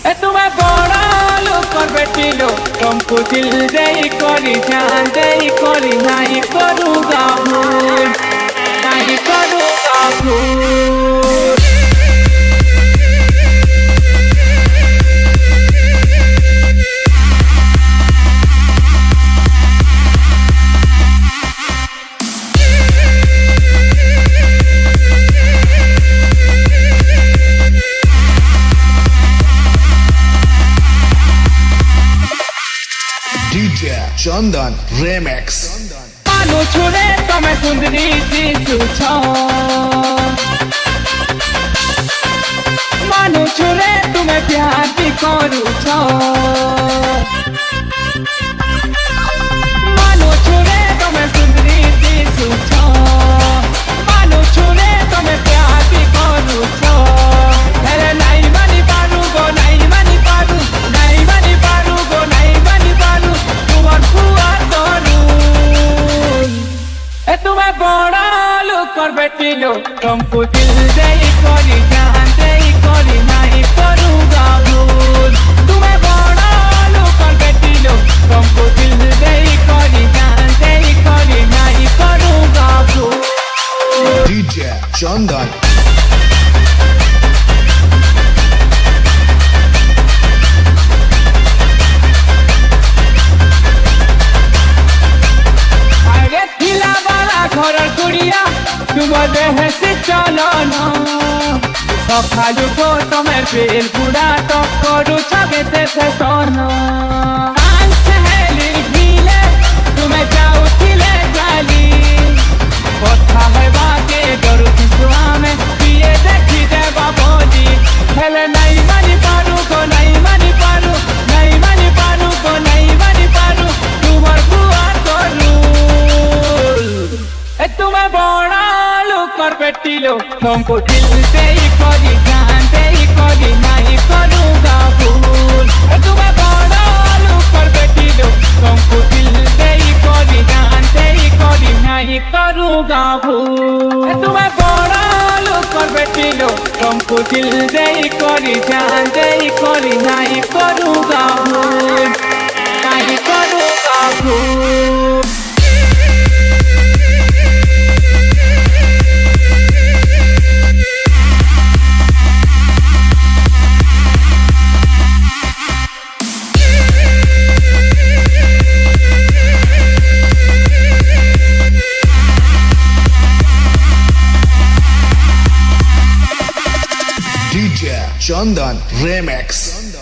ए तुम्हें बड़ा लोग कर बेटिलो तुमको दिल दे करी जान दे करी नहीं करूँगा भूल नहीं करूँगा भूल। DJ Chandan Remix मानो छोरे तमे सुंदरी दिसु छो मानो छोरे तुम्हें प्यार भी करू छो मानो छोरे तमे सुंदरी दिसु छो मानो छोरे तमे प्यार भी करू छो हेले नहीं मानी पारू गो नहीं मानी पारू नहीं मानी पारू गो नहीं मानी पारू तुम्हार फुआ करू ए तुम्हें बड़ा लोग कर बेटिलो तुमको दिल दे करी जान दे करी नहीं करूँगा भूल। तुम्हें बड़ा लोग कर बेटिलो तुमको दिल दे करी जान दे करी नहीं करूँगा भूल। DJ Chandan अरे खिला वाला घर कुड़िया तुम देह से चलो ना सखालू को तुम्हें पेल पूरा तो करू छबे ते सोना आंस है लीले तुम्हें जाओ खिले गाली कथा है बाके करू किसुआ में पिए देखी दे बाबोजी हेले नहीं मानी पारू को नहीं मानी पारू नहीं मानी पारू को नहीं मानी पारू तुम्हार बुआ करू ए तुम्हें बड़ा लोग कर बेटिलो तुमको दिल से करी जान दे करी नहीं करूँगा भूल। ए तुम्हें बड़ा लोग कर बेटिलो तुमको दिल से करी जान दे करी नहीं करूँगा भूल। ए तुम्हें बड़ा लोग कर बेटिलो तुमको दिल से करी जान दे करी नहीं करूँगा भूल नहीं करूँगा भूल। DJ Chandan Remix